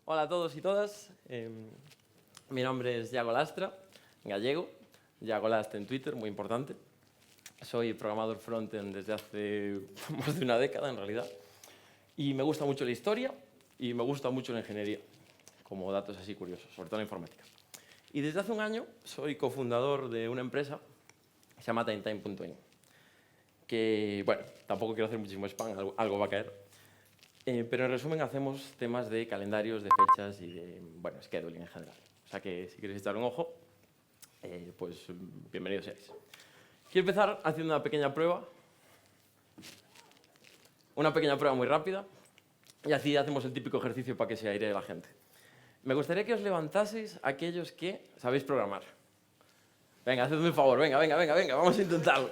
Hola a todos y todas. Mi nombre es Iago Lastra, gallego. Iago Lastra en Twitter, muy importante. Soy programador frontend desde hace más de una década, en realidad. Y me gusta mucho la historia y me gusta mucho la ingeniería, como datos así curiosos, sobre todo la informática. Y desde hace un año soy cofundador de una empresa que se llama TimeTime.in. Que, bueno, tampoco quiero hacer muchísimo spam, algo va a caer. Pero en resumen hacemos temas de calendarios, de fechas y de, bueno, scheduling en general. O sea que si queréis echar un ojo, pues bienvenidos seáis. Quiero empezar haciendo una pequeña prueba muy rápida, y así hacemos el típico ejercicio para que se airee la gente. Me gustaría que os levantaseis aquellos que sabéis programar. Venga, hacedme un favor, venga, vamos a intentarlo.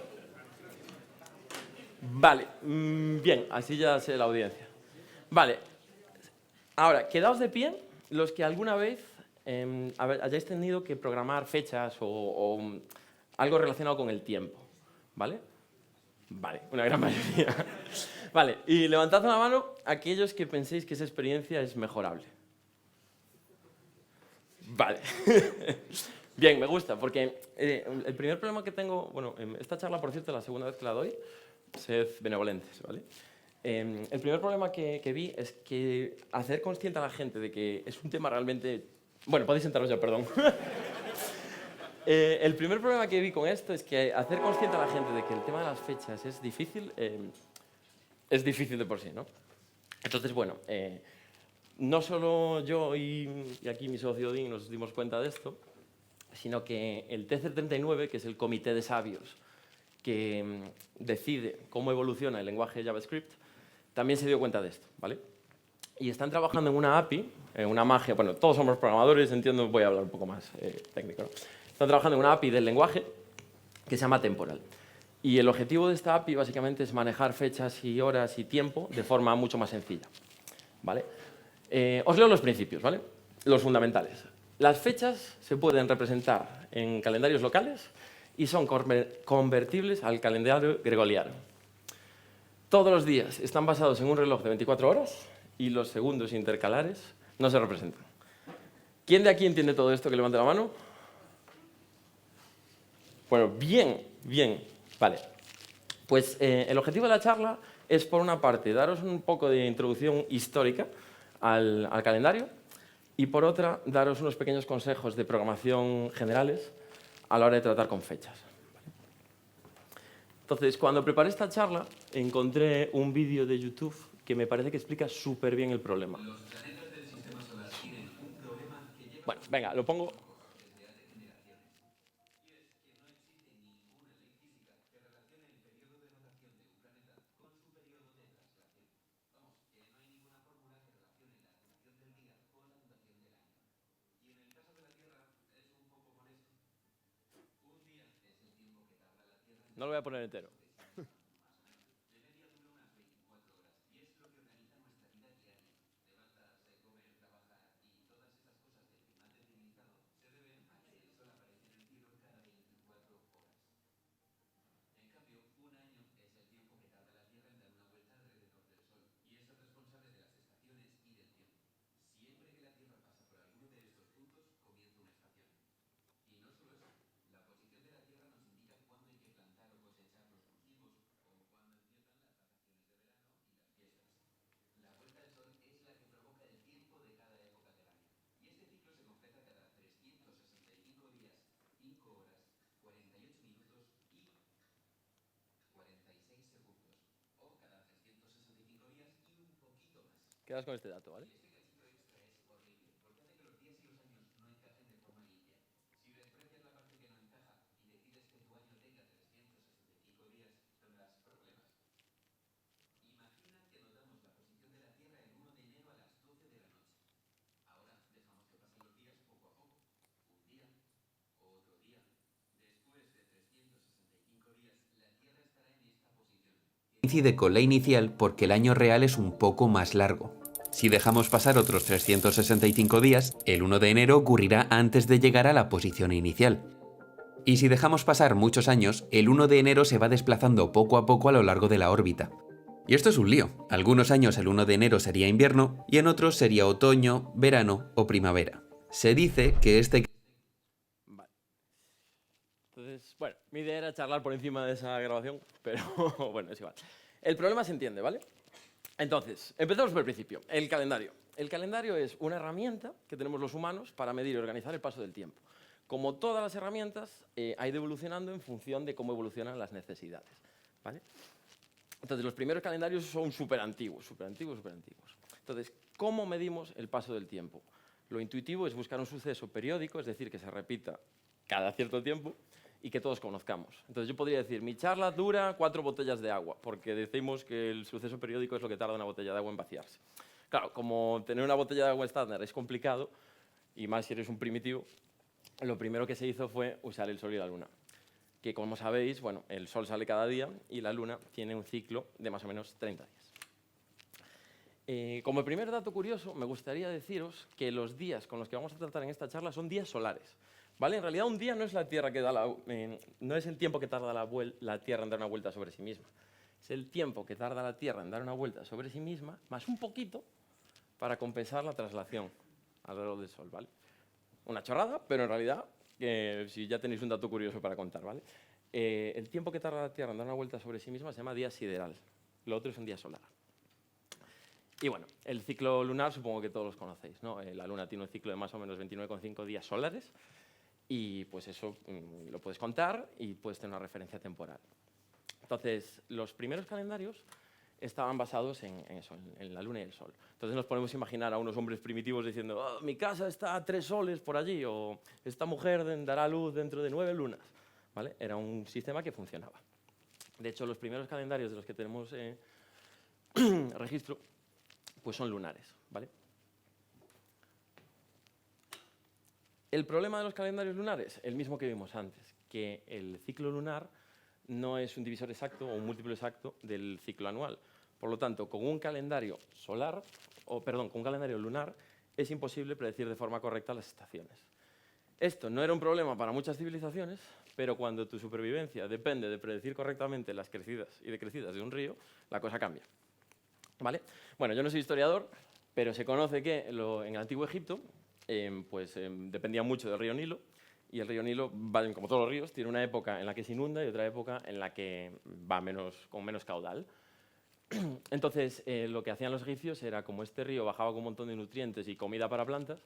Vale, bien, así ya sé la audiencia. Vale, ahora, quedaos de pie los que alguna vez hayáis tenido que programar fechas o algo relacionado con el tiempo, ¿vale? Vale, una gran mayoría. Vale, y levantad la mano aquellos que penséis que esa experiencia es mejorable. Vale. Bien, me gusta, porque el primer problema que tengo, bueno, esta charla, por cierto, es la segunda vez que la doy, sed benevolentes, ¿vale? El primer problema que vi es que hacer consciente a la gente de que es un tema realmente... Bueno, podéis sentaros ya, perdón. El primer problema que vi con esto es que hacer consciente a la gente de que el tema de las fechas es difícil de por sí, ¿no? Entonces, bueno, no solo yo y aquí mi socio Odín nos dimos cuenta de esto, sino que el TC39, que es el comité de sabios que decide cómo evoluciona el lenguaje JavaScript, también se dio cuenta de esto, ¿vale? Y están trabajando en una API, en una magia, bueno, todos somos programadores, entiendo, voy a hablar un poco más técnico, ¿no? Están trabajando en una API del lenguaje que se llama Temporal. Y el objetivo de esta API básicamente es manejar fechas y horas y tiempo de forma mucho más sencilla, ¿vale? Os leo los principios, ¿vale? Los fundamentales. Las fechas se pueden representar en calendarios locales y son convertibles al calendario gregoriano. Todos los días están basados en un reloj de 24 horas y los segundos intercalares no se representan. ¿Quién de aquí entiende todo esto? Que levante la mano. Bueno, bien. Vale. Pues el objetivo de la charla es, por una parte, daros un poco de introducción histórica al calendario y, por otra, daros unos pequeños consejos de programación generales a la hora de tratar con fechas. Entonces, cuando preparé esta charla, encontré un vídeo de YouTube que me parece que explica súper bien el problema. Los planetas del sistema solar tienen un problema que lleva... Bueno, venga, lo pongo... desde hace generaciones. Y es que no existe ninguna ley física que relacione el periodo de rotación de un planeta con su periodo de traslación. Vamos, que no hay ninguna fórmula que relacione la duración del día con la duración del año. Y en el caso de la Tierra es un poco molesto. Un día es el tiempo que tarda la Tierra... No lo voy a poner entero. Quedas con este dato, ¿vale? Coincide con la inicial porque el año real es un poco más largo. Si dejamos pasar otros 365 días, el 1 de enero ocurrirá antes de llegar a la posición inicial. Y si dejamos pasar muchos años, el 1 de enero se va desplazando poco a poco a lo largo de la órbita. Y esto es un lío. Algunos años el 1 de enero sería invierno y en otros sería otoño, verano o primavera. Se dice que Vale. Entonces, bueno, mi idea era charlar por encima de esa grabación, pero bueno, es igual. El problema se entiende, ¿vale? Entonces, empezamos por el principio. El calendario. El calendario es una herramienta que tenemos los humanos para medir y organizar el paso del tiempo. Como todas las herramientas, ha ido evolucionando en función de cómo evolucionan las necesidades, ¿vale? Entonces, los primeros calendarios son súper antiguos, súper antiguos, súper antiguos. Entonces, ¿cómo medimos el paso del tiempo? Lo intuitivo es buscar un suceso periódico, es decir, que se repita cada cierto tiempo y que todos conozcamos. Entonces, yo podría decir, mi charla dura 4 botellas de agua, porque decimos que el suceso periódico es lo que tarda una botella de agua en vaciarse. Claro, como tener una botella de agua estándar es complicado, y más si eres un primitivo, lo primero que se hizo fue usar el Sol y la Luna. Que como sabéis, bueno, el Sol sale cada día y la Luna tiene un ciclo de más o menos 30 días. Como el primer dato curioso, me gustaría deciros que los días con los que vamos a tratar en esta charla son días solares, ¿vale? En realidad un día no es, la Tierra que da no es el tiempo que tarda la Tierra en dar una vuelta sobre sí misma. Es el tiempo que tarda la Tierra en dar una vuelta sobre sí misma, más un poquito, para compensar la traslación alrededor del Sol, ¿vale? Una chorrada, pero en realidad, si ya tenéis un dato curioso para contar, ¿vale? El tiempo que tarda la Tierra en dar una vuelta sobre sí misma se llama día sideral. Lo otro es un día solar. Y bueno, el ciclo lunar supongo que todos los conocéis, ¿no? La Luna tiene un ciclo de más o menos 29,5 días solares y pues eso lo puedes contar y puedes tener una referencia temporal. Entonces, los primeros calendarios estaban basados en eso, en la Luna y el Sol. Entonces nos podemos imaginar a unos hombres primitivos diciendo oh, mi casa está a 3 soles por allí, o esta mujer dará luz dentro de 9 lunas. ¿Vale? Era un sistema que funcionaba. De hecho, los primeros calendarios de los que tenemos registro pues son lunares. ¿Vale? El problema de los calendarios lunares, el mismo que vimos antes, que el ciclo lunar no es un divisor exacto o un múltiplo exacto del ciclo anual. Por lo tanto, con un calendario con un calendario lunar es imposible predecir de forma correcta las estaciones. Esto no era un problema para muchas civilizaciones, pero cuando tu supervivencia depende de predecir correctamente las crecidas y decrecidas de un río, la cosa cambia. ¿Vale? Bueno, yo no soy historiador, pero se conoce que en el Antiguo Egipto dependía mucho del río Nilo, y el río Nilo, como todos los ríos, tiene una época en la que se inunda y otra época en la que va con menos caudal. Entonces, lo que hacían los egipcios era, como este río bajaba con un montón de nutrientes y comida para plantas,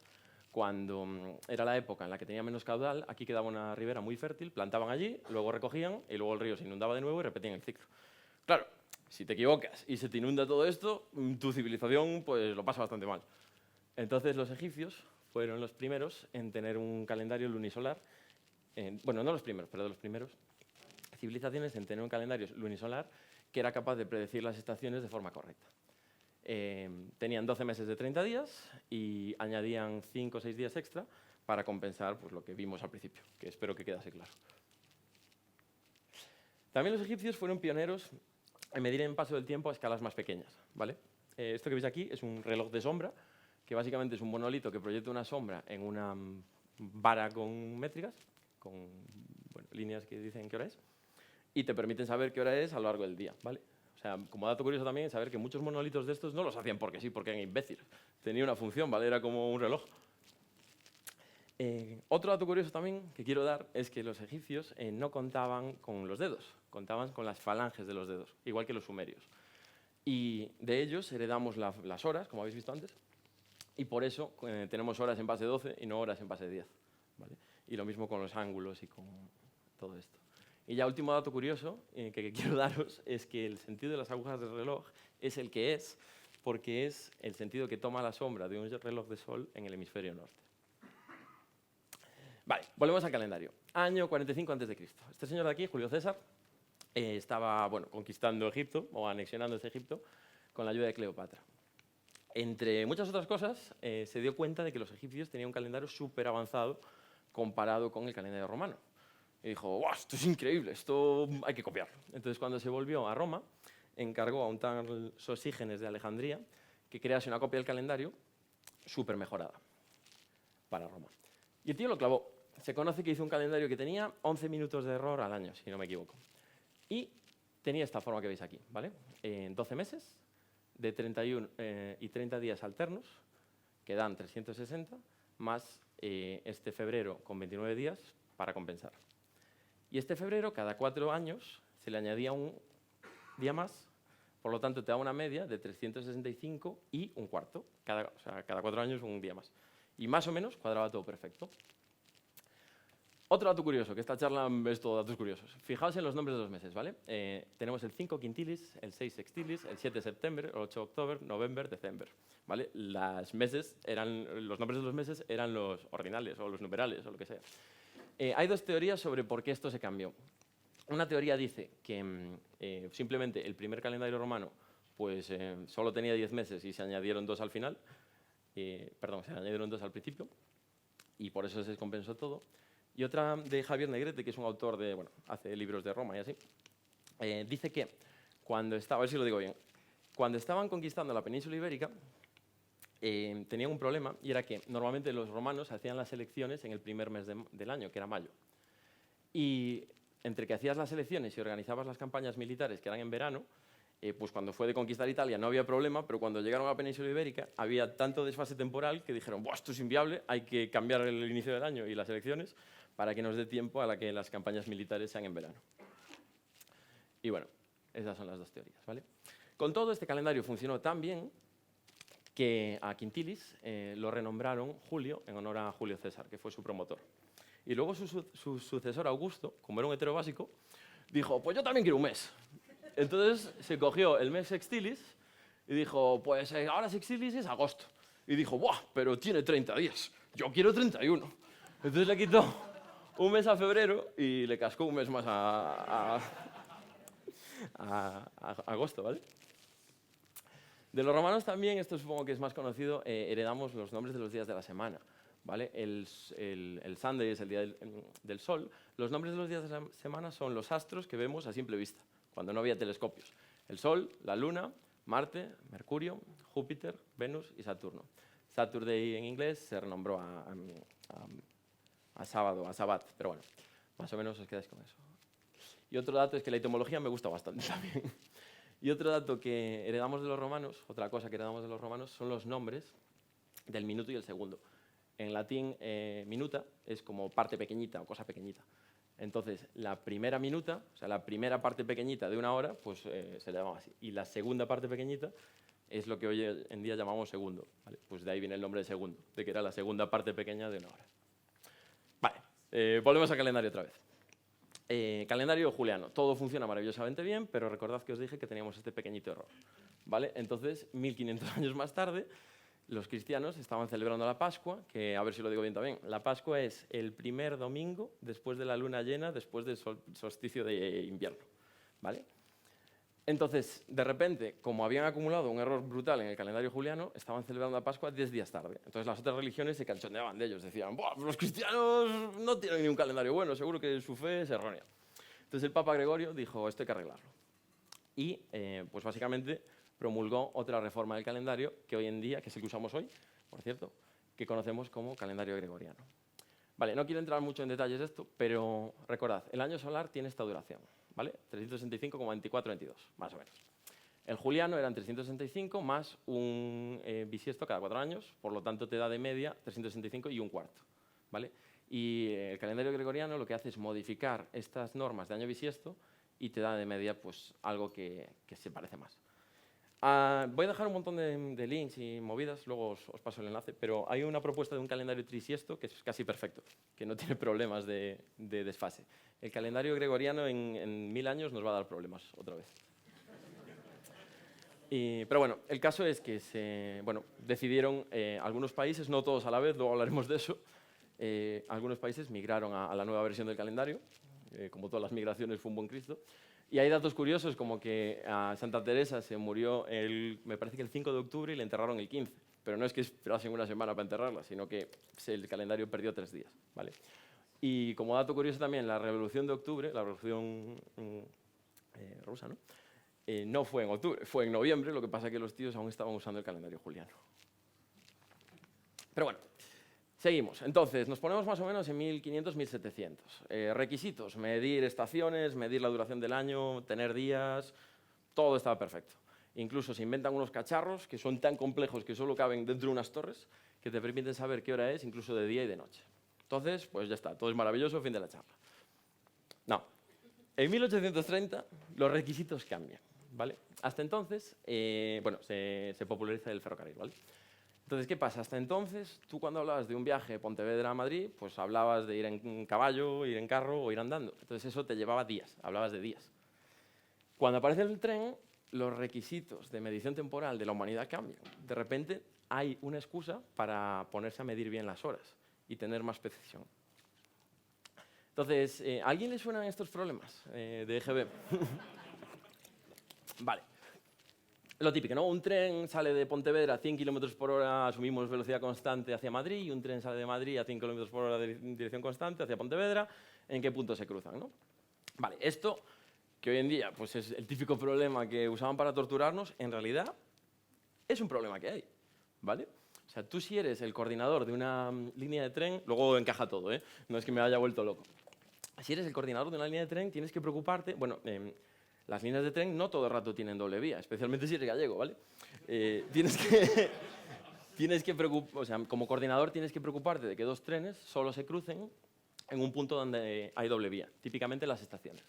cuando era la época en la que tenía menos caudal, aquí quedaba una ribera muy fértil, plantaban allí, luego recogían y luego el río se inundaba de nuevo y repetían el ciclo. Claro, si te equivocas y se te inunda todo esto, tu civilización pues lo pasa bastante mal. Entonces los egipcios fueron los primeros en tener un calendario lunisolar, bueno, no los primeros, pero de los primeros civilizaciones en tener un calendario lunisolar que era capaz de predecir las estaciones de forma correcta. Tenían 12 meses de 30 días y añadían 5 o 6 días extra para compensar pues, lo que vimos al principio, que espero que quedase claro. También los egipcios fueron pioneros en medir el paso del tiempo a escalas más pequeñas, ¿vale? Esto que veis aquí es un reloj de sombra, que básicamente es un monolito que proyecta una sombra en una vara con métricas, con líneas que dicen qué hora es, y te permiten saber qué hora es a lo largo del día, ¿vale? O sea, como dato curioso también, saber que muchos monolitos de estos no los hacían porque sí, porque eran imbéciles. Tenía una función, ¿vale? Era como un reloj. Otro dato curioso también que quiero dar es que los egipcios no contaban con los dedos, contaban con las falanges de los dedos, igual que los sumerios. Y de ellos heredamos las horas, como habéis visto antes, y por eso tenemos horas en base 12 y no horas en base 10. ¿Vale? Y lo mismo con los ángulos y con todo esto. Y ya último dato curioso que quiero daros es que el sentido de las agujas del reloj es el que es porque es el sentido que toma la sombra de un reloj de sol en el hemisferio norte. Vale, volvemos al calendario. Año 45 a.C. Este señor de aquí, Julio César, estaba conquistando Egipto o anexionando ese Egipto con la ayuda de Cleopatra. Entre muchas otras cosas, se dio cuenta de que los egipcios tenían un calendario súper avanzado comparado con el calendario romano. Y dijo, ¡guau, esto es increíble, esto hay que copiarlo! Entonces, cuando se volvió a Roma, encargó a un tal Sosígenes de Alejandría que crease una copia del calendario súper mejorada para Roma. Y el tío lo clavó. Se conoce que hizo un calendario que tenía 11 minutos de error al año, si no me equivoco. Y tenía esta forma que veis aquí, ¿vale? 12 meses de 31 y 30 días alternos, que dan 360, más este febrero con 29 días para compensar. Y este febrero, cada 4 años, se le añadía un día más, por lo tanto te da una media de 365 y un cuarto. O sea, cada 4 años un día más. Y más o menos cuadraba todo perfecto. Otro dato curioso, que esta charla es todo datos curiosos. Fijaos en los nombres de los meses, ¿vale? Tenemos el 5 quintilis, el 6 sextilis, el 7 septiembre, el 8 octubre, noviembre, diciembre, ¿vale? Los nombres de los meses eran los ordinales o los numerales o lo que sea. Hay dos teorías sobre por qué esto se cambió. Una teoría dice que simplemente el primer calendario romano pues, solo tenía 10 meses y se añadieron 2 al final. Perdón, se añadieron 2 al principio y por eso se descompensó todo. Y otra de Javier Negrete, que es un autor de, bueno, hace libros de Roma y así, dice que cuando estaba, a ver si lo digo bien, cuando estaban conquistando la península ibérica, tenían un problema y era que normalmente los romanos hacían las elecciones en el primer mes del año, que era mayo. Y entre que hacías las elecciones y organizabas las campañas militares, que eran en verano, pues cuando fue de conquistar Italia no había problema, pero cuando llegaron a la península ibérica había tanto desfase temporal que dijeron, ¡buah, esto es inviable, hay que cambiar el inicio del año y las elecciones para que nos dé tiempo a la que las campañas militares sean en verano. Y bueno, esas son las dos teorías, ¿vale? Con todo, este calendario funcionó tan bien que a Quintilis lo renombraron Julio en honor a Julio César, que fue su promotor. Y luego su sucesor Augusto, como era un hetero básico, dijo, pues yo también quiero un mes. Entonces se cogió el mes sextilis y dijo, pues ahora sextilis es agosto. Y dijo, ¡buah! Pero tiene 30 días, yo quiero 31. Entonces le quitó un mes a febrero y le cascó un mes más a agosto, ¿vale? De los romanos también, esto supongo que es más conocido, heredamos los nombres de los días de la semana, ¿vale? El Sunday es el día del sol. Los nombres de los días de la semana son los astros que vemos a simple vista, cuando no había telescopios. El sol, la luna, Marte, Mercurio, Júpiter, Venus y Saturno. Saturday en inglés se renombró a sábado, a Sabbat, pero bueno, más o menos os quedáis con eso. Y otro dato es que la etimología me gusta bastante también. Y otro dato que heredamos de los romanos, otra cosa que heredamos de los romanos, son los nombres del minuto y el segundo. En latín, minuta es como parte pequeñita o cosa pequeñita. Entonces, la primera minuta, o sea, la primera parte pequeñita de una hora, pues se le llamaba así. Y la segunda parte pequeñita es lo que hoy en día llamamos segundo, ¿vale? Pues de ahí viene el nombre de segundo, de que era la segunda parte pequeña de una hora. Vale, volvemos al calendario otra vez. Calendario juliano. Todo funciona maravillosamente bien, pero recordad que os dije que teníamos este pequeñito error, ¿vale? Entonces, 1500 años más tarde, los cristianos estaban celebrando la Pascua, que, a ver si lo digo bien también, la Pascua es el primer domingo después de la luna llena, después del solsticio de invierno, ¿vale? Entonces, de repente, como habían acumulado un error brutal en el calendario juliano, estaban celebrando la Pascua 10 días tarde. Entonces, las otras religiones se cachondeaban de ellos, decían, ¡buah, los cristianos no tienen ni un calendario bueno, seguro que su fe es errónea! Entonces, el Papa Gregorio dijo, esto hay que arreglarlo. Y, pues básicamente, promulgó otra reforma del calendario que hoy en día, que es el que usamos hoy, por cierto, que conocemos como calendario gregoriano. Vale, no quiero entrar mucho en detalles de esto, pero recordad, el año solar tiene esta duración, ¿vale? 365,2422, más o menos. El juliano eran 365 más un bisiesto cada 4 años, por lo tanto te da de media 365 y un cuarto, ¿vale? Y el calendario gregoriano lo que hace es modificar estas normas de año bisiesto y te da de media pues, algo que se parece más. Voy a dejar un montón de links y movidas, luego os paso el enlace, pero hay una propuesta de un calendario trisiesto que es casi perfecto, que no tiene problemas de desfase. El calendario gregoriano en 1000 años nos va a dar problemas otra vez. Pero bueno, el caso es que decidieron algunos países, no todos a la vez, luego hablaremos de eso, algunos países migraron a la nueva versión del calendario, como todas las migraciones fue un buen Cristo. Y hay datos curiosos como que a Santa Teresa se murió me parece que el 5 de octubre y le enterraron el 15. Pero no es que esperasen una semana para enterrarla, sino que el calendario perdió 3 días, ¿vale? Y como dato curioso también, la Revolución de Octubre, la Revolución rusa, ¿no? No fue en octubre, fue en noviembre, lo que pasa es que los tíos aún estaban usando el calendario juliano. Pero bueno, Seguimos. Entonces, nos ponemos más o menos en 1500, 1700. Requisitos, medir estaciones, medir la duración del año, tener días, todo estaba perfecto. Incluso se inventan unos cacharros que son tan complejos que solo caben dentro de unas torres que te permiten saber qué hora es, incluso de día y de noche. Entonces, pues ya está, todo es maravilloso, fin de la charla. No. En 1830 los requisitos cambian, ¿vale? Hasta entonces, se populariza el ferrocarril, ¿vale? Entonces, ¿qué pasa? Hasta entonces, tú cuando hablabas de un viaje de Pontevedra a Madrid, pues hablabas de ir en caballo, ir en carro o ir andando. Entonces eso te llevaba días, hablabas de días. Cuando aparece el tren, los requisitos de medición temporal de la humanidad cambian. De repente hay una excusa para ponerse a medir bien las horas y tener más precisión. Entonces, ¿a alguien le suenan estos problemas de EGB? Vale. Lo típico, ¿no? Un tren sale de Pontevedra a 100 km por hora, asumimos velocidad constante hacia Madrid, y un tren sale de Madrid a 100 km por hora de dirección constante hacia Pontevedra. ¿En qué punto se cruzan, no? Vale, esto, que hoy en día pues es el típico problema que usaban para torturarnos, en realidad es un problema que hay, ¿vale? O sea, tú si eres el coordinador de una línea de tren, luego encaja todo, ¿eh? No es que me haya vuelto loco. Si eres el coordinador de una línea de tren, tienes que preocuparte, bueno, las líneas de tren no todo el rato tienen doble vía, especialmente si eres gallego, ¿vale? O sea, como coordinador tienes que preocuparte de que dos trenes solo se crucen en un punto donde hay doble vía, típicamente las estaciones.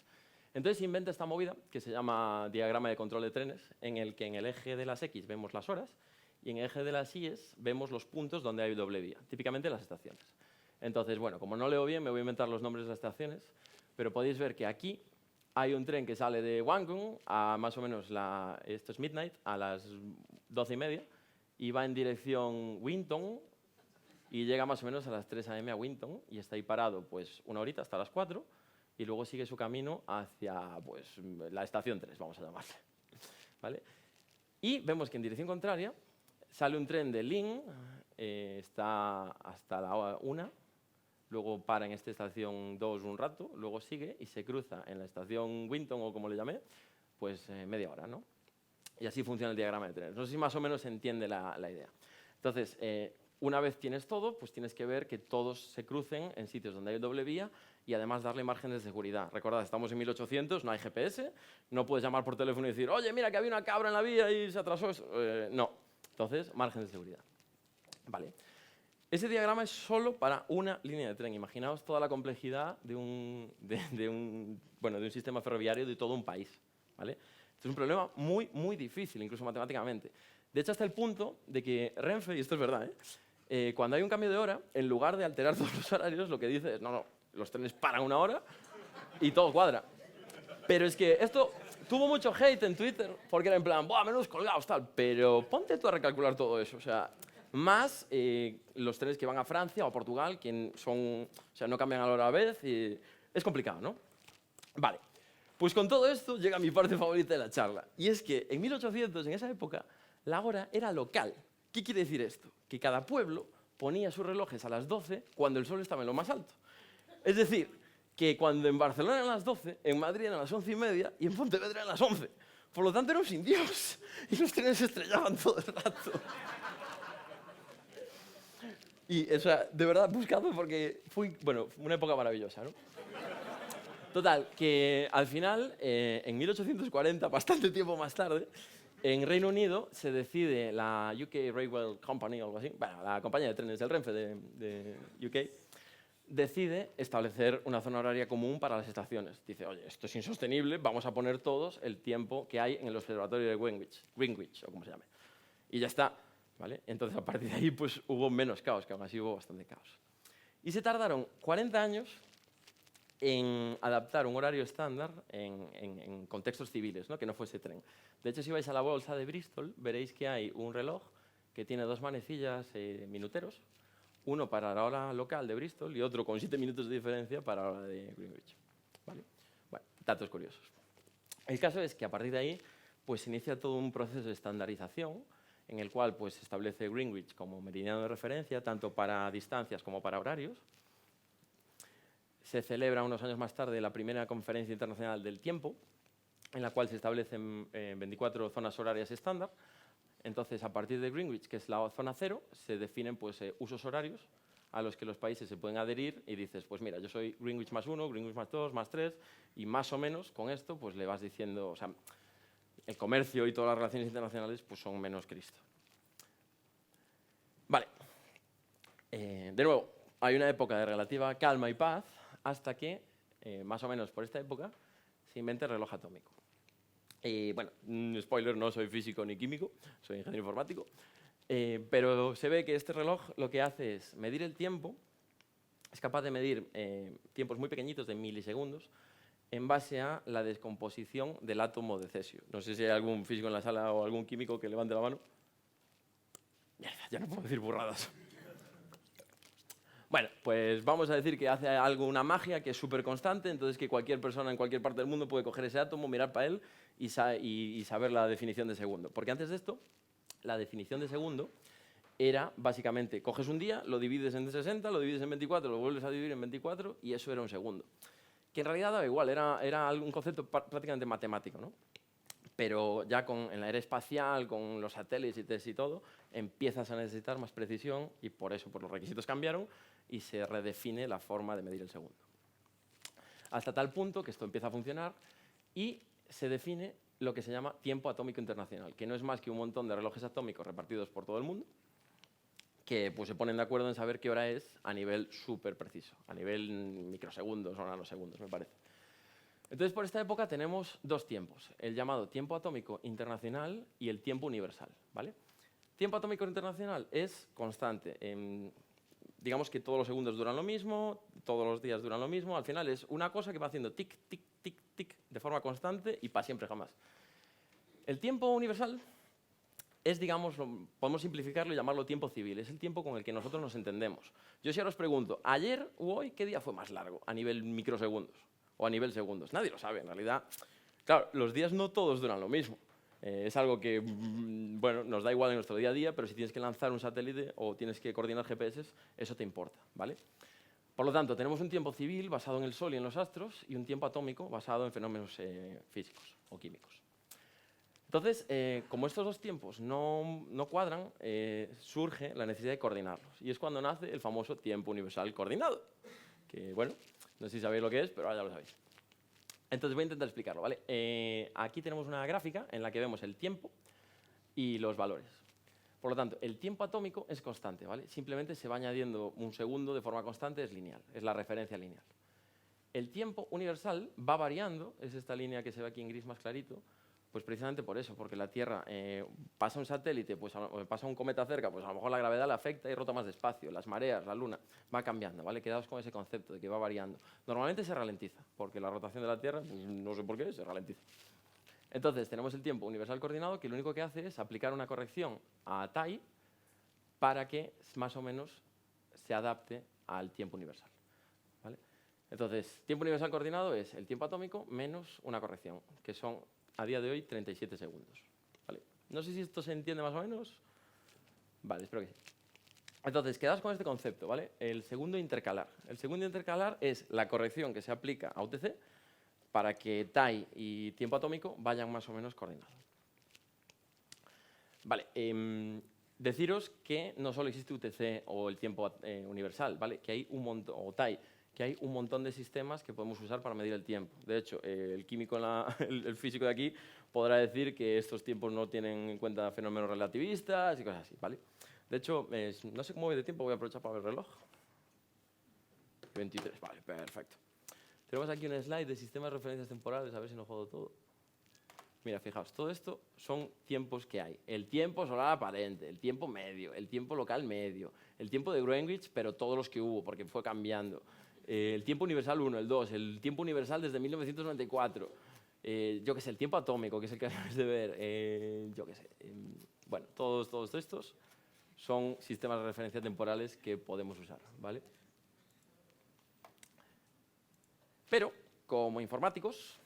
Entonces se inventa esta movida que se llama diagrama de control de trenes, en el que en el eje de las X vemos las horas y en el eje de las Y vemos los puntos donde hay doble vía, típicamente las estaciones. Entonces, bueno, como no leo bien, me voy a inventar los nombres de las estaciones, pero podéis ver que aquí hay un tren que sale de Wangon a más o menos, esto es midnight, a las 12:30, y va en dirección Winton y llega más o menos a las 3 a.m. a Winton y está ahí parado pues una horita hasta las 4 y luego sigue su camino hacia pues, la estación 3, vamos a llamarle. ¿Vale? Y vemos que en dirección contraria sale un tren de Lynn, está hasta la 1, luego para en esta estación 2 un rato, luego sigue y se cruza en la estación Winton, o como le llamé, pues media hora, ¿no? Y así funciona el diagrama de trenes. No sé si más o menos se entiende la idea. Entonces, una vez tienes todo, pues tienes que ver que todos se crucen en sitios donde hay doble vía y además darle márgenes de seguridad. Recordad, estamos en 1800, no hay GPS, no puedes llamar por teléfono y decir, oye, mira que había una cabra en la vía y se atrasó eso. No. Entonces, márgenes de seguridad. Vale. Ese diagrama es solo para una línea de tren. Imaginaos toda la complejidad de un sistema ferroviario de todo un país. ¿Vale? Esto es un problema muy, muy difícil, incluso matemáticamente. De hecho, hasta el punto de que Renfe, y esto es verdad, cuando hay un cambio de hora, en lugar de alterar todos los horarios, lo que dice es, no, los trenes paran una hora y todo cuadra. Pero es que esto tuvo mucho hate en Twitter, porque era en plan, ¡buah, menos colgados, tal! Pero ponte tú a recalcular todo eso, o sea, más los trenes que van a Francia o a Portugal, que no cambian a la hora a la vez, y es complicado, ¿no? Vale. Pues con todo esto llega mi parte favorita de la charla. Y es que en 1800, en esa época, la hora era local. ¿Qué quiere decir esto? Que cada pueblo ponía sus relojes a las 12 cuando el sol estaba en lo más alto. Es decir, que cuando en Barcelona eran las 12, en Madrid eran las 11:30 y en Pontevedra eran las 11. Por lo tanto, era un sin Dios. Y los trenes se estrellaban todo el rato. Y, o sea, de verdad, buscadlo porque fue, una época maravillosa, ¿no? Total, que al final, en 1840, bastante tiempo más tarde, en Reino Unido se decide la UK Railway Company o algo así, bueno, la compañía de trenes del Renfe de UK, decide establecer una zona horaria común para las estaciones. Dice, oye, esto es insostenible, vamos a poner todos el tiempo que hay en el observatorio de Greenwich, o como se llame. Y ya está, ¿vale? Entonces, a partir de ahí, pues hubo menos caos, que aún así hubo bastante caos. Y se tardaron 40 años en adaptar un horario estándar en contextos civiles, ¿no? Que no fuese tren. De hecho, si vais a la bolsa de Bristol, veréis que hay un reloj que tiene dos manecillas minuteros, uno para la hora local de Bristol y otro con 7 minutos de diferencia para la hora de Greenwich. ¿Vale? Bueno, datos curiosos. El caso es que a partir de ahí pues, se inicia todo un proceso de estandarización en el cual pues, se establece Greenwich como meridiano de referencia, tanto para distancias como para horarios. Se celebra unos años más tarde la primera Conferencia Internacional del Tiempo, en la cual se establecen 24 zonas horarias estándar. Entonces, a partir de Greenwich, que es la zona 0, se definen pues, usos horarios a los que los países se pueden adherir y dices, pues mira, yo soy Greenwich +1, Greenwich +2, +3, y más o menos con esto pues le vas diciendo, o sea, el comercio y todas las relaciones internacionales pues son menos Cristo. Vale. De nuevo, hay una época de relativa calma y paz hasta que, más o menos por esta época, se inventa el reloj atómico. Y bueno, spoiler, no soy físico ni químico, soy ingeniero informático, pero se ve que este reloj lo que hace es medir el tiempo, es capaz de medir tiempos muy pequeñitos de milisegundos en base a la descomposición del átomo de cesio. No sé si hay algún físico en la sala o algún químico que levante la mano. Mierda, ya no puedo decir burradas. Bueno, pues vamos a decir que hace algo, una magia que es súper constante, entonces que cualquier persona en cualquier parte del mundo puede coger ese átomo, mirar para él y saber la definición de segundo. Porque antes de esto, la definición de segundo era básicamente, coges un día, lo divides en 60, lo divides en 24, lo vuelves a dividir en 24 y eso era un segundo. Que en realidad daba igual, era un concepto prácticamente matemático, ¿no? Pero ya en la era espacial, con los satélites y todo, empiezas a necesitar más precisión y por eso pues, los requisitos cambiaron y se redefine la forma de medir el segundo. Hasta tal punto que esto empieza a funcionar y se define lo que se llama tiempo atómico internacional, que no es más que un montón de relojes atómicos repartidos por todo el mundo que pues, se ponen de acuerdo en saber qué hora es a nivel súper preciso, a nivel microsegundos o nanosegundos, me parece. Entonces, por esta época tenemos dos tiempos, el llamado tiempo atómico internacional y el tiempo universal, ¿vale? Tiempo atómico internacional es constante. Digamos que todos los segundos duran lo mismo, todos los días duran lo mismo, al final es una cosa que va haciendo tic, tic, tic, tic, de forma constante y para siempre jamás. El tiempo universal es, digamos, podemos simplificarlo y llamarlo tiempo civil, es el tiempo con el que nosotros nos entendemos. Yo si ahora os pregunto, ayer u hoy, ¿qué día fue más largo a nivel microsegundos? O a nivel segundos. Nadie lo sabe, en realidad. Claro, los días no todos duran lo mismo. Es algo que, bueno, nos da igual en nuestro día a día, pero si tienes que lanzar un satélite o tienes que coordinar GPS, eso te importa, ¿vale? Por lo tanto, tenemos un tiempo civil basado en el Sol y en los astros y un tiempo atómico basado en fenómenos físicos o químicos. Entonces, como estos dos tiempos no cuadran, surge la necesidad de coordinarlos. Y es cuando nace el famoso tiempo universal coordinado, que, bueno, no sé si sabéis lo que es, pero ahora ya lo sabéis. Entonces voy a intentar explicarlo, ¿vale? Aquí tenemos una gráfica en la que vemos el tiempo y los valores. Por lo tanto, el tiempo atómico es constante, ¿vale? Simplemente se va añadiendo un segundo de forma constante, es lineal, es la referencia lineal. El tiempo universal va variando, es esta línea que se ve aquí en gris más clarito, pues precisamente por eso, porque la Tierra pasa un satélite, pues pasa un cometa cerca, pues a lo mejor la gravedad la afecta y rota más despacio, las mareas, la Luna, va cambiando, ¿vale? Quedaos con ese concepto de que va variando. Normalmente se ralentiza, porque la rotación de la Tierra, pues, no sé por qué, se ralentiza. Entonces, tenemos el tiempo universal coordinado, que lo único que hace es aplicar una corrección a TAI para que más o menos se adapte al tiempo universal, ¿vale? Entonces, tiempo universal coordinado es el tiempo atómico menos una corrección, que son a día de hoy 37 segundos. ¿Vale? No sé si esto se entiende más o menos. Vale, espero que sí. Entonces, quedaos con este concepto, ¿vale? El segundo intercalar. El segundo intercalar es la corrección que se aplica a UTC para que TAI y tiempo atómico vayan más o menos coordinados. Vale, deciros que no solo existe UTC o el tiempo universal, ¿vale? Que hay un montón, o TAI, que hay un montón de sistemas que podemos usar para medir el tiempo. De hecho, el químico, el físico de aquí podrá decir que estos tiempos no tienen en cuenta fenómenos relativistas y cosas así, ¿vale? De hecho, no sé cómo voy de tiempo, voy a aprovechar para ver el reloj. 23, vale, perfecto. Tenemos aquí un slide de sistemas de referencias temporales, a ver si no jodo todo. Mira, fijaos, todo esto son tiempos que hay. El tiempo solar aparente, el tiempo medio, el tiempo local medio, el tiempo de Greenwich, pero todos los que hubo, porque fue cambiando. El tiempo universal 1, el 2, el tiempo universal desde 1994. Yo qué sé, el tiempo atómico, que es el que acabas de ver. Yo qué sé. Bueno, todos estos son sistemas de referencia temporales que podemos usar, ¿vale? Pero, como informáticos,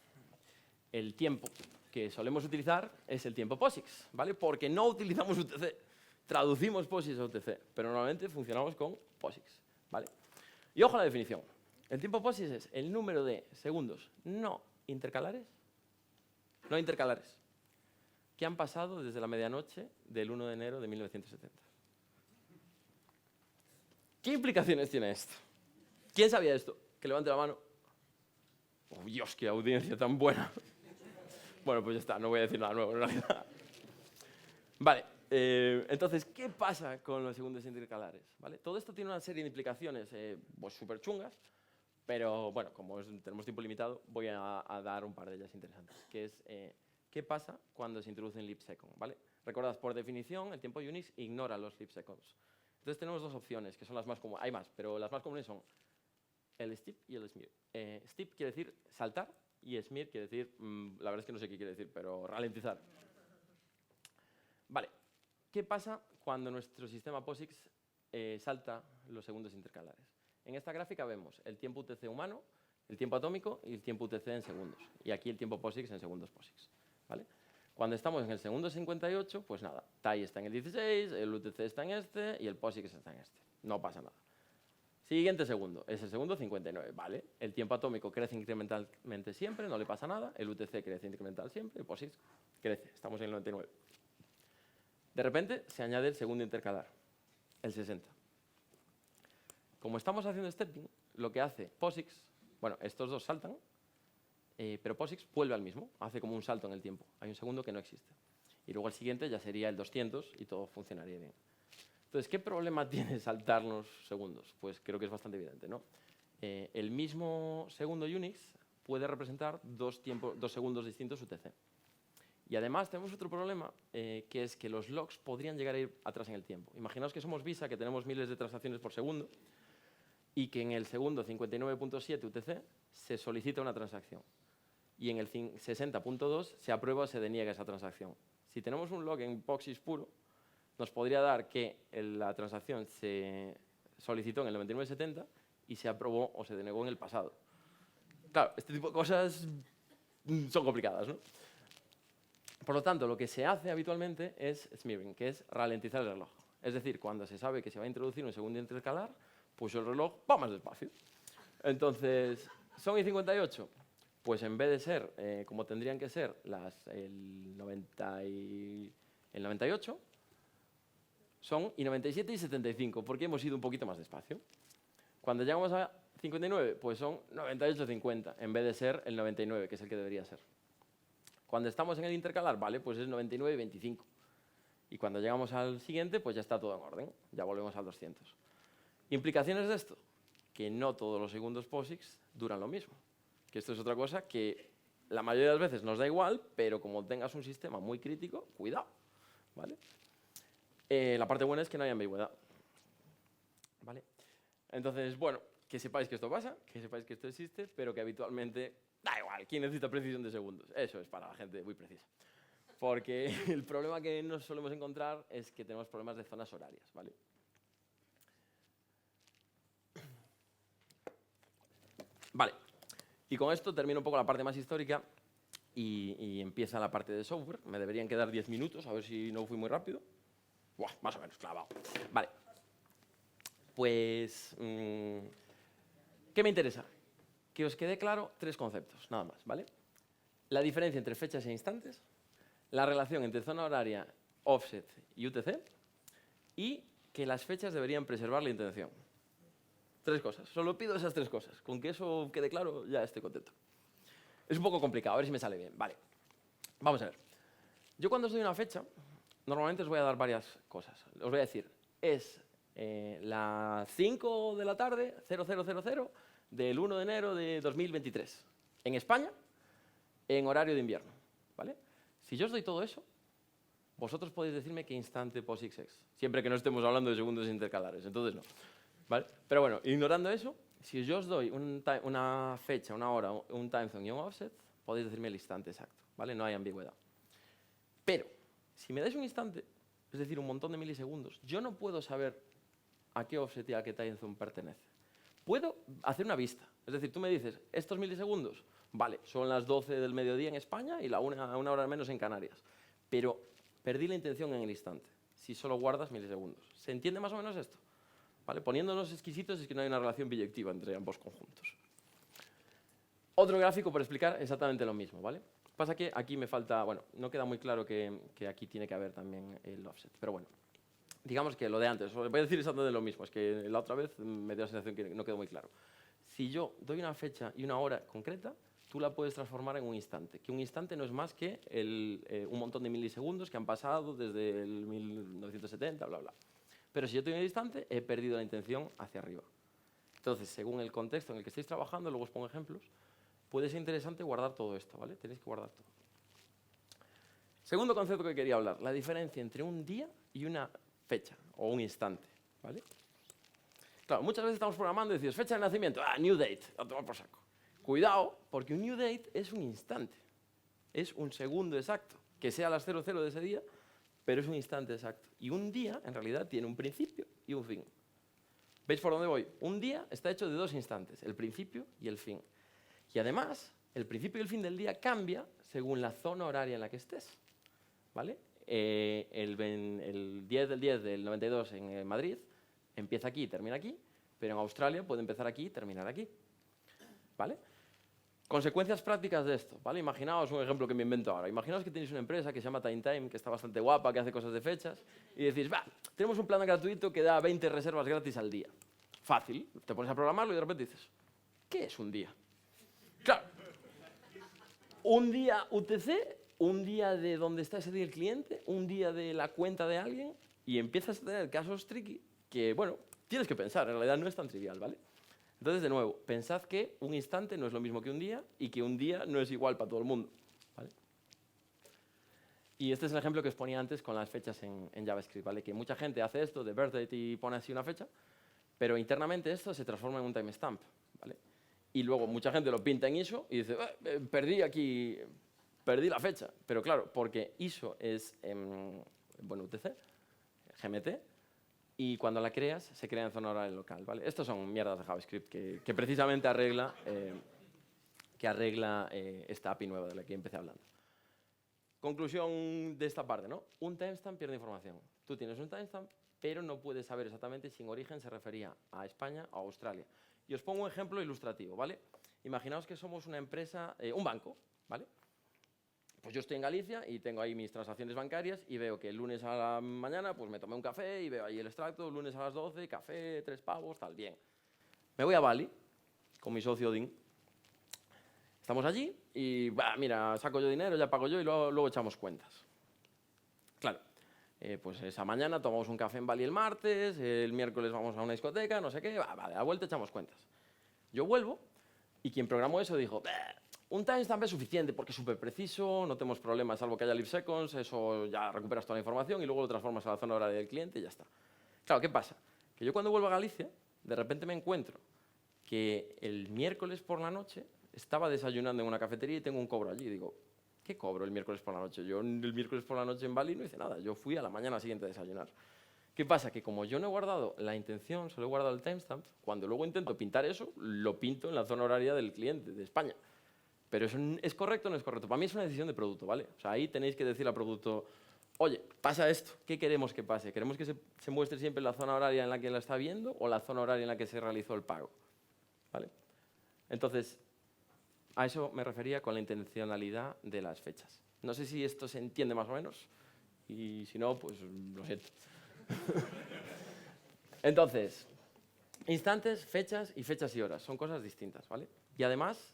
el tiempo que solemos utilizar es el tiempo POSIX, ¿vale? Porque no utilizamos UTC, traducimos POSIX a UTC, pero normalmente funcionamos con POSIX, ¿vale? Y ojo a la definición. El tiempo POSIX es el número de segundos no intercalares que han pasado desde la medianoche del 1 de enero de 1970. ¿Qué implicaciones tiene esto? ¿Quién sabía esto? Que levante la mano. Oh, Dios, qué audiencia tan buena. Bueno, pues ya está, no voy a decir nada nuevo en realidad. Vale, entonces, ¿qué pasa con los segundos intercalares? ¿Vale? Todo esto tiene una serie de implicaciones pues súper chungas, pero bueno, como tenemos tiempo limitado, voy a dar un par de ellas interesantes, que es ¿qué pasa cuando se introduce un leap second? ¿Vale? Recordad, por definición, el tiempo Unix ignora los leap seconds. Entonces tenemos dos opciones, que son las más comunes. Hay más, pero las más comunes son el skip y el smear. Skip quiere decir saltar y smear quiere decir, la verdad es que no sé qué quiere decir, pero ralentizar. Vale, ¿qué pasa cuando nuestro sistema POSIX salta los segundos intercalares? En esta gráfica vemos el tiempo UTC humano, el tiempo atómico y el tiempo UTC en segundos. Y aquí el tiempo POSIX en segundos POSIX. ¿Vale? Cuando estamos en el segundo 58, pues nada, TAI está en el 16, el UTC está en este y el POSIX está en este. No pasa nada. Siguiente segundo, es el segundo 59, ¿vale? El tiempo atómico crece incrementalmente siempre, no le pasa nada. El UTC crece incremental siempre, el POSIX crece, estamos en el 99. De repente se añade el segundo intercalar, el 60. Como estamos haciendo stepping, lo que hace POSIX, bueno, estos dos saltan, pero POSIX vuelve al mismo, hace como un salto en el tiempo. Hay un segundo que no existe. Y luego el siguiente ya sería el 200 y todo funcionaría bien. Entonces, ¿qué problema tiene saltarnos segundos? Pues creo que es bastante evidente, ¿no? El mismo segundo Unix puede representar dos segundos distintos UTC. Y además tenemos otro problema, que es que los logs podrían llegar a ir atrás en el tiempo. Imaginaos que somos Visa, que tenemos miles de transacciones por segundo, y que en el segundo 59.7 UTC se solicita una transacción. Y en el 60.2 se aprueba o se deniega esa transacción. Si tenemos un log en POSIX puro, nos podría dar que la transacción se solicitó en el 99.70 y se aprobó o se denegó en el pasado. Claro, este tipo de cosas son complicadas, ¿no? Por lo tanto, lo que se hace habitualmente es smearing, que es ralentizar el reloj. Es decir, cuando se sabe que se va a introducir un segundo intercalar, pues el reloj va más despacio. Entonces, ¿son y58? Pues en vez de ser, como tendrían que ser, el 98, son y97 y 75, porque hemos ido un poquito más despacio. Cuando llegamos a 59, pues son 98-50, en vez de ser el 99, que es el que debería ser. Cuando estamos en el intercalar, vale, pues es 99-25. Y cuando llegamos al siguiente, pues ya está todo en orden, ya volvemos al 200. ¿Implicaciones de esto? Que no todos los segundos POSIX duran lo mismo. Que esto es otra cosa que la mayoría de las veces nos da igual, pero como tengas un sistema muy crítico, cuidado, ¿vale? La parte buena es que no hay ambigüedad, ¿vale? Entonces, bueno, que sepáis que esto pasa, que sepáis que esto existe, pero que habitualmente da igual, ¿quién necesita precisión de segundos? Eso es para la gente muy precisa. Porque el problema que nos solemos encontrar es que tenemos problemas de zonas horarias, ¿vale? Vale, y con esto termino un poco la parte más histórica y empieza la parte de software. Me deberían quedar 10 minutos, a ver si no fui muy rápido. Buah, más o menos, clavado. Vale. Pues, ¿qué me interesa? Que os quede claro 3 conceptos, nada más, ¿vale? La diferencia entre fechas e instantes, la relación entre zona horaria, offset y UTC, y que las fechas deberían preservar la intención. 3 cosas. Solo pido esas 3 cosas. Con que eso quede claro, ya estoy contento. Es un poco complicado, a ver si me sale bien. Vale. Vamos a ver. Yo cuando os doy una fecha, normalmente os voy a dar varias cosas. Os voy a decir, es las 5 de la tarde, 0000, del 1 de enero de 2023. En España, en horario de invierno. ¿Vale? Si yo os doy todo eso, vosotros podéis decirme qué instante POSIX es. Siempre que no estemos hablando de segundos intercalares. Entonces no. ¿Vale? Pero bueno, ignorando eso, si yo os doy una fecha, una hora, un timezone y un offset, podéis decirme el instante exacto, ¿vale? No hay ambigüedad. Pero, si me dais un instante, es decir, un montón de milisegundos, yo no puedo saber a qué offset y a qué timezone pertenece. Puedo hacer una vista, es decir, tú me dices, estos milisegundos, vale, son las 12 del mediodía en España y una hora menos en Canarias, pero perdí la intención en el instante, si solo guardas milisegundos. ¿Se entiende más o menos esto? ¿Vale? Poniéndonos exquisitos es que no hay una relación biyectiva entre ambos conjuntos. Otro gráfico para explicar exactamente lo mismo, ¿vale? Pasa que aquí me falta, bueno, no queda muy claro que aquí tiene que haber también el offset, pero bueno. digamos que lo de antes, voy a decir exactamente lo mismo, es que la otra vez me dio la sensación que no quedó muy claro. Si yo doy una fecha y una hora concreta, tú la puedes transformar en un instante, que un instante no es más que un montón de milisegundos que han pasado desde el 1970, bla, bla. Pero si yo tengo un instante, he perdido la intención hacia arriba. Entonces, según el contexto en el que estéis trabajando, luego os pongo ejemplos, puede ser interesante guardar todo esto, ¿vale? Tenéis que guardar todo. Segundo concepto que quería hablar, la diferencia entre un día y una fecha o un instante, ¿vale? Claro, muchas veces estamos programando y decimos, fecha de nacimiento, new date, a tomar por saco. Cuidado, porque un new date es un instante, es un segundo exacto, que sea a las 00 de ese día, pero es un instante exacto. Y un día, en realidad, tiene un principio y un fin. ¿Veis por dónde voy? Un día está hecho de dos instantes, el principio y el fin. Y además, el principio y el fin del día cambia según la zona horaria en la que estés, ¿vale? El 10 del 10 del 92 en Madrid empieza aquí y termina aquí, pero en Australia puede empezar aquí y terminar aquí, ¿vale? Consecuencias prácticas de esto, ¿vale? Imaginaos un ejemplo que me invento ahora. Imaginaos que tenéis una empresa que se llama Time, que está bastante guapa, que hace cosas de fechas, y decís, va, tenemos un plan gratuito que da 20 reservas gratis al día. Fácil, te pones a programarlo y de repente dices, ¿qué es un día? Claro, un día UTC, un día de donde está ese día el cliente, un día de la cuenta de alguien, y empiezas a tener casos tricky que, bueno, tienes que pensar, en realidad no es tan trivial, ¿vale? Entonces, de nuevo, pensad que un instante no es lo mismo que un día y que un día no es igual para todo el mundo, ¿vale? Y este es el ejemplo que os ponía antes con las fechas en JavaScript, ¿vale? Que mucha gente hace esto de birthdate y pone así una fecha, pero internamente esto se transforma en un timestamp, ¿vale? Y luego mucha gente lo pinta en ISO y dice, perdí la fecha. Pero claro, porque ISO es, bueno, UTC, GMT, y cuando la creas, se crea en zona horaria local, ¿vale? Estos son mierdas de JavaScript que precisamente arregla esta API nueva de la que empecé hablando. Conclusión de esta parte, ¿no? Un timestamp pierde información. Tú tienes un timestamp, pero no puedes saber exactamente si en origen se refería a España o a Australia. Y os pongo un ejemplo ilustrativo, ¿vale? Imaginaos que somos una empresa, un banco, ¿vale? Pues yo estoy en Galicia y tengo ahí mis transacciones bancarias y veo que el lunes a la mañana pues me tomé un café y veo ahí el extracto, lunes a las 12, café, 3 pavos, tal, bien. Me voy a Bali con mi socio Dean. Estamos allí y, mira, saco yo dinero, ya pago yo y luego echamos cuentas. Claro, pues esa mañana tomamos un café en Bali el martes, el miércoles vamos a una discoteca, no sé qué, vale, a la vuelta echamos cuentas. Yo vuelvo y quien programó eso dijo, un timestamp es suficiente porque es súper preciso, no tenemos problemas salvo que haya leave seconds, eso ya recuperas toda la información y luego lo transformas a la zona horaria del cliente y ya está. Claro, ¿qué pasa? Que yo cuando vuelvo a Galicia, de repente me encuentro que el miércoles por la noche estaba desayunando en una cafetería y tengo un cobro allí. Y digo, ¿qué cobro el miércoles por la noche? Yo el miércoles por la noche en Bali no hice nada, yo fui a la mañana siguiente a desayunar. ¿Qué pasa? Que como yo no he guardado la intención, solo he guardado el timestamp, cuando luego intento pintar eso, lo pinto en la zona horaria del cliente, de España. Pero eso es correcto o no es correcto. Para mí es una decisión de producto, ¿vale? O sea, ahí tenéis que decir al producto, oye, pasa esto, ¿qué queremos que pase? ¿Queremos que se muestre siempre la zona horaria en la que la está viendo o la zona horaria en la que se realizó el pago? ¿Vale? Entonces, a eso me refería con la intencionalidad de las fechas. No sé si esto se entiende más o menos y si no, pues lo siento. Entonces, instantes, fechas y horas son cosas distintas, ¿vale? Y además,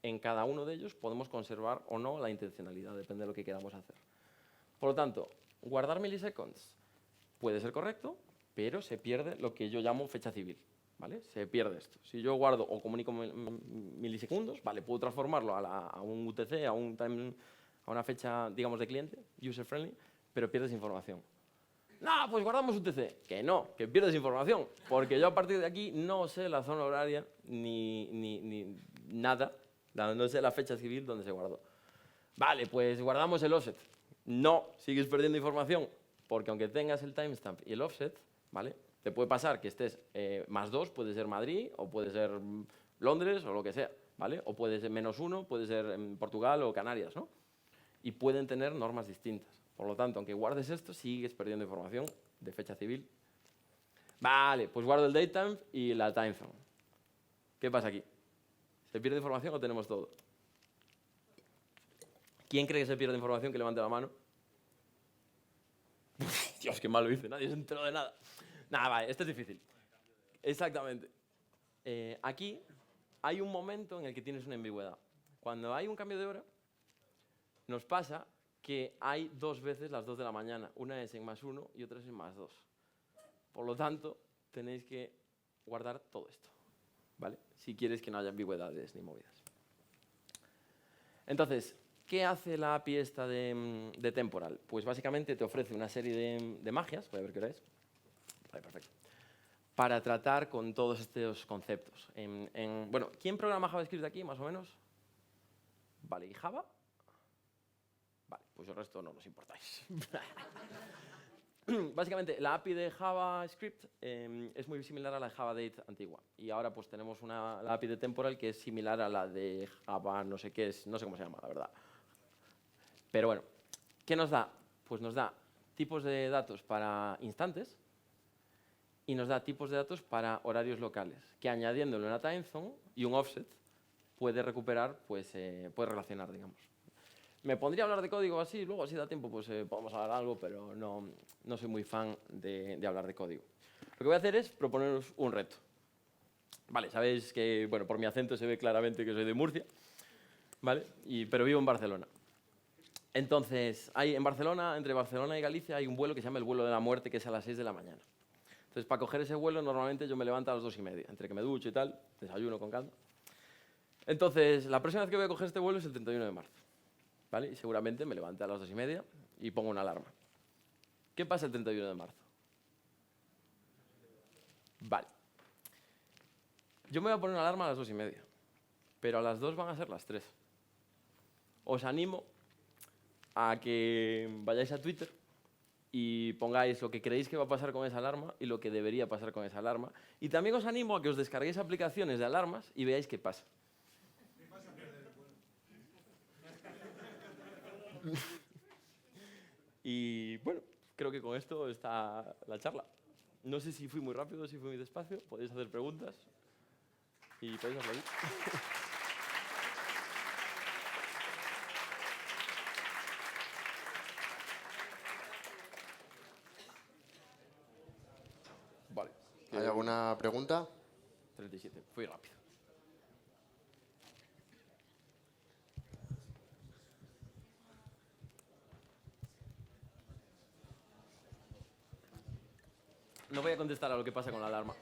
en cada uno de ellos podemos conservar o no la intencionalidad, depende de lo que queramos hacer. Por lo tanto, guardar milliseconds puede ser correcto, pero se pierde lo que yo llamo fecha civil, ¿vale? Se pierde esto. Si yo guardo o comunico milisegundos, vale, puedo transformarlo a un UTC, a una fecha, digamos, de cliente, user-friendly, pero pierdes información. No, pues guardamos UTC. Que no, que pierdes información, porque yo a partir de aquí no sé la zona horaria ni nada, no sé la fecha civil donde se guardó. Vale, pues guardamos el offset. No, sigues perdiendo información, porque aunque tengas el timestamp y el offset, ¿vale? Te puede pasar que estés +2, puede ser Madrid, o puede ser Londres, o lo que sea, ¿vale? O puede ser -1, puede ser Portugal o Canarias, ¿no? Y pueden tener normas distintas. Por lo tanto, aunque guardes esto, sigues perdiendo información de fecha civil. Vale, pues guardo el datetime y la timezone. ¿Qué pasa aquí? ¿Se pierde información o tenemos todo? ¿Quién cree que se pierde información? Que levante la mano. Dios, qué mal lo hice, nadie se enteró de nada. Nada, vale, esto es difícil. Exactamente. Aquí hay un momento en el que tienes una ambigüedad. Cuando hay un cambio de hora, nos pasa que hay dos veces las 2 de la mañana. Una es en +1 y otra es en +2. Por lo tanto, tenéis que guardar todo esto, ¿vale? Si quieres que no haya ambigüedades ni movidas. Entonces, ¿qué hace la API esta de Temporal? Pues básicamente te ofrece una serie de magias, voy a ver qué hora es. Vale, perfecto. Para tratar con todos estos conceptos. Bueno, ¿quién programa JavaScript aquí, más o menos? Vale, ¿y Java? Vale, pues el resto no nos importáis. Básicamente, la API de JavaScript es muy similar a la de JavaDate antigua. Y ahora pues tenemos la API de Temporal que es similar a la de Java, no sé qué es, no sé cómo se llama, la verdad. Pero bueno, ¿qué nos da? Pues nos da tipos de datos para instantes y nos da tipos de datos para horarios locales, que añadiéndole una timezone y un offset puede recuperar, pues puede relacionar, digamos. Me pondría a hablar de código así, luego si da tiempo pues podemos hablar algo, pero no soy muy fan de hablar de código. Lo que voy a hacer es proponeros un reto. Vale, sabéis que, bueno, por mi acento se ve claramente que soy de Murcia, ¿vale? Pero vivo en Barcelona. Entonces, en Barcelona, entre Barcelona y Galicia, hay un vuelo que se llama el vuelo de la muerte, que es a las 6 de la mañana. Entonces, para coger ese vuelo, normalmente yo me levanto a las 2:30, entre que me ducho y tal, desayuno con calma. Entonces, la próxima vez que voy a coger este vuelo es el 31 de marzo. ¿Vale? Y seguramente me levante a las 2:30 y pongo una alarma. ¿Qué pasa el 31 de marzo? Vale. Yo me voy a poner una alarma a las 2:30, pero a las 2 van a ser las 3. Os animo a que vayáis a Twitter y pongáis lo que creéis que va a pasar con esa alarma y lo que debería pasar con esa alarma. Y también os animo a que os descarguéis aplicaciones de alarmas y veáis qué pasa. Y bueno, creo que con esto está la charla. No sé si fui muy rápido, si fui muy despacio. Podéis hacer preguntas y podéis aplaudir. Vale. ¿Hay alguna pregunta? 37. Fui rápido. No voy a contestar a lo que pasa con la alarma.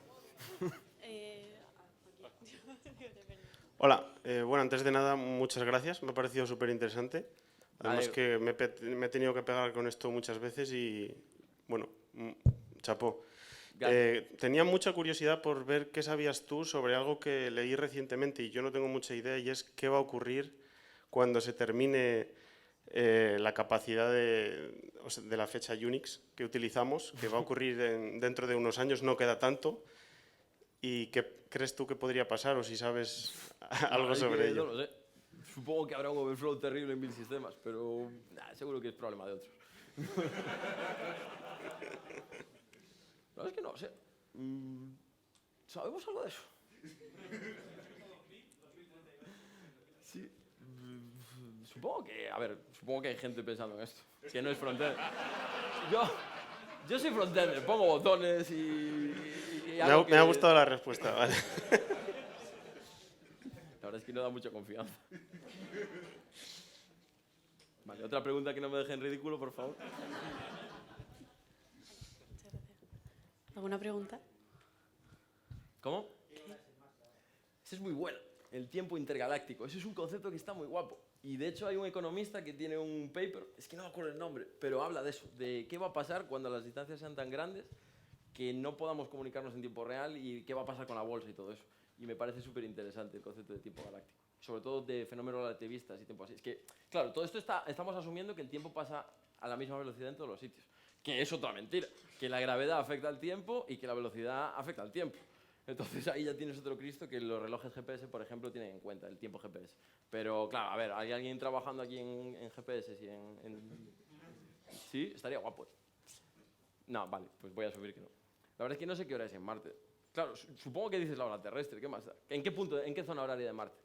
Hola, bueno, antes de nada, muchas gracias, me ha parecido súper interesante. Además que me he tenido que pegar con esto muchas veces y, bueno, chapó. Tenía mucha curiosidad por ver qué sabías tú sobre algo que leí recientemente y yo no tengo mucha idea, y es qué va a ocurrir cuando se termine la capacidad de la fecha Unix que utilizamos, que va a ocurrir dentro de unos años, no queda tanto. ¿Y qué crees tú que podría pasar, o si sabes algo sobre ello? No lo sé. Supongo que habrá un overflow terrible en 1000 sistemas, pero seguro que es problema de otros. La verdad es que no lo sé. ¿Sabemos algo de eso? Sí. Supongo que hay gente pensando en esto, que no es frontend. Yo soy frontender, pongo botones y me ha gustado la respuesta, vale. La verdad es que no da mucha confianza. Vale, otra pregunta que no me deje en ridículo, por favor. Muchas gracias. ¿Alguna pregunta? ¿Cómo? Ese es muy bueno, el tiempo intergaláctico. Ese es un concepto que está muy guapo. Y de hecho hay un economista que tiene un paper, es que no me acuerdo el nombre, pero habla de eso, de qué va a pasar cuando las distancias sean tan grandes que no podamos comunicarnos en tiempo real y qué va a pasar con la bolsa y todo eso. Y me parece súper interesante el concepto de tiempo galáctico, sobre todo de fenómenos relativistas y tiempo así. Es que, claro, todo esto estamos asumiendo que el tiempo pasa a la misma velocidad en todos los sitios, que es otra mentira, que la gravedad afecta al tiempo y que la velocidad afecta al tiempo. Entonces ahí ya tienes otro Cristo que los relojes GPS, por ejemplo, tienen en cuenta el tiempo GPS. Pero claro, a ver, ¿hay alguien trabajando aquí en GPS? Sí, estaría guapo. No, vale, pues voy a subir que no. La verdad es que no sé qué hora es en Marte. Claro, supongo que dices la hora terrestre, ¿qué más da? ¿En qué zona horaria de Marte?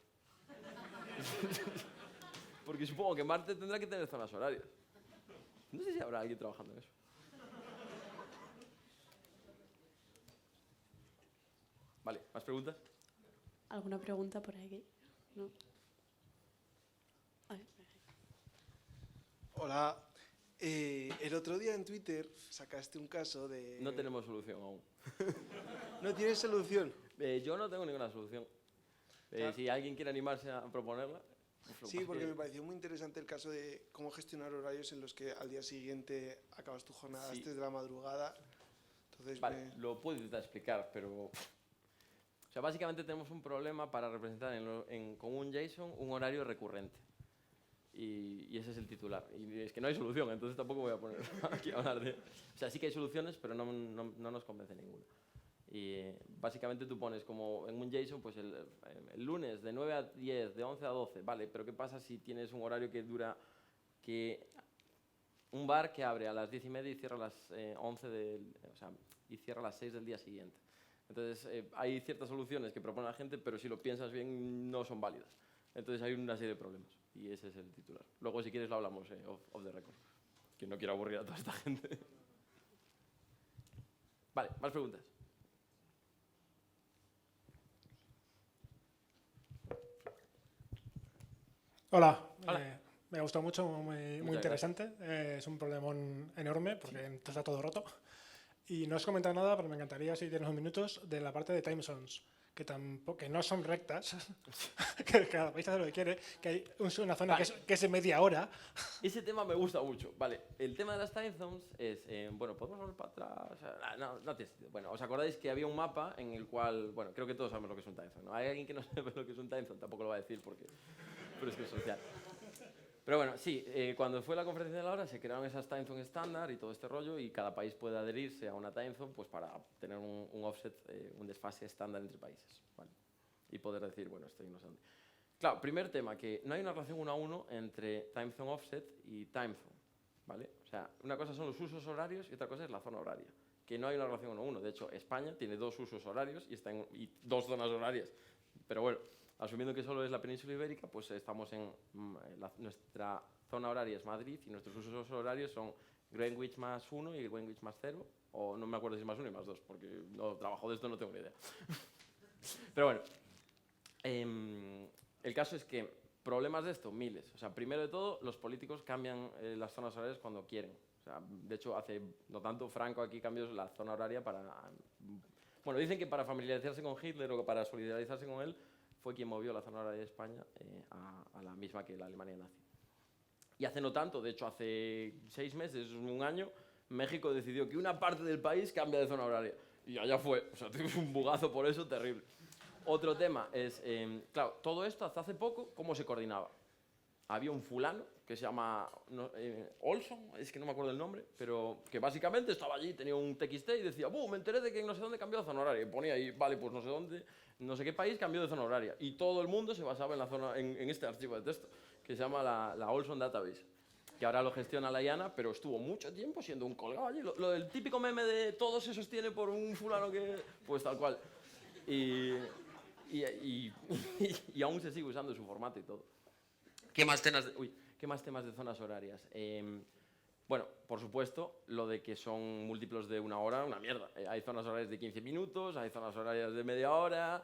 Porque supongo que Marte tendrá que tener zonas horarias. No sé si habrá alguien trabajando en eso. Vale, ¿más preguntas? ¿Alguna pregunta por aquí? ¿No? Hola. El otro día en Twitter sacaste un caso de... No tenemos solución aún. ¿No tienes solución? Yo no tengo ninguna solución. Claro. Si alguien quiere animarse a proponerla... pues lo Sí, pasa porque que- me pareció muy interesante el caso de cómo gestionar horarios en los que al día siguiente acabas tu jornada a las Sí. 3 de la madrugada. Entonces, Vale, lo puedo intentar explicar, pero... O sea, básicamente tenemos un problema para representar con un JSON un horario recurrente. Y ese es el titular. Y es que no hay solución, entonces tampoco voy a poner aquí a hablar de... O sea, sí que hay soluciones, pero no nos convence ninguna. Y básicamente tú pones como en un JSON, pues el lunes de 9 a 10, de 11 a 12, vale, pero ¿qué pasa si tienes un horario que dura... Un bar que abre a las 10:30 y cierra a las 11 o sea, y cierra a las 6 del día siguiente. Entonces, hay ciertas soluciones que propone la gente, pero si lo piensas bien, no son válidas. Entonces, hay una serie de problemas. Y ese es el titular. Luego, si quieres, lo hablamos off the record. Que no quiero aburrir a toda esta gente. Vale, más preguntas. Hola, Hola. me ha gustado mucho, muy Muchas interesante. Es un problemón enorme porque está todo roto. Y no has comentado nada, pero me encantaría, si tienes unos minutos, de la parte de time zones, que no son rectas, que cada país hace lo que quiere, que hay una zona Vale. que es de media hora. Ese tema me gusta mucho. Vale, el tema de las time zones es... bueno, ¿podemos volver para atrás? O sea, no tiene sentido. Bueno, ¿os acordáis que había un mapa en el cual... Bueno, creo que todos sabemos lo que es un time zone, ¿no? Hay alguien que no sabe lo que es un time zone, tampoco lo va a decir porque... Pero es que es social. Pero bueno, sí, cuando fue la conferencia de la hora se crearon esas time zones estándar y todo este rollo y cada país puede adherirse a una time zone pues para tener un offset, un desfase estándar entre países, ¿vale? Y poder decir, bueno, estoy no sé dónde. Claro, primer tema, que no hay una relación 1 a 1 entre time zone offset y time zone, ¿vale? O sea, una cosa son los usos horarios y otra cosa es la zona horaria, que no hay una relación 1 a 1. De hecho, España tiene 2 usos horarios y 2 zonas horarias. Pero bueno, asumiendo que solo es la península ibérica, pues estamos nuestra zona horaria es Madrid y nuestros usos horarios son Greenwich más 1 y Greenwich más 0, o no me acuerdo si es más 1 y más 2, porque no trabajo de esto, no tengo ni idea. Pero bueno, el caso es que problemas de esto, miles. O sea, primero de todo, los políticos cambian las zonas horarias cuando quieren. O sea, de hecho, hace no tanto Franco aquí cambió la zona horaria para... Bueno, dicen que para familiarizarse con Hitler o para solidarizarse con él, fue quien movió la zona horaria de España a la misma que la Alemania nazi. Y hace no tanto, de hecho hace 6 meses, un año, México decidió que una parte del país cambia de zona horaria. Y allá fue, o sea, tuvimos un bugazo por eso terrible. Otro tema es, claro, todo esto hasta hace poco, ¿cómo se coordinaba? Había un fulano que se llama Olson, es que no me acuerdo el nombre, pero que básicamente estaba allí, tenía un TXT y decía, me enteré de que en no sé dónde cambió de zona horaria. Y ponía ahí, vale, pues no sé dónde, no sé qué país cambió de zona horaria. Y todo el mundo se basaba en este archivo de texto, que se llama la Olson Database, que ahora lo gestiona la IANA, pero estuvo mucho tiempo siendo un colgado allí. Lo del típico meme de todo se sostiene por un fulano que... Pues tal cual. Y aún se sigue usando su formato y todo. ¿Qué más temas de zonas horarias? Bueno, por supuesto, lo de que son múltiplos de 1 hora, una mierda. Hay zonas horarias de 15 minutos, hay zonas horarias de media hora.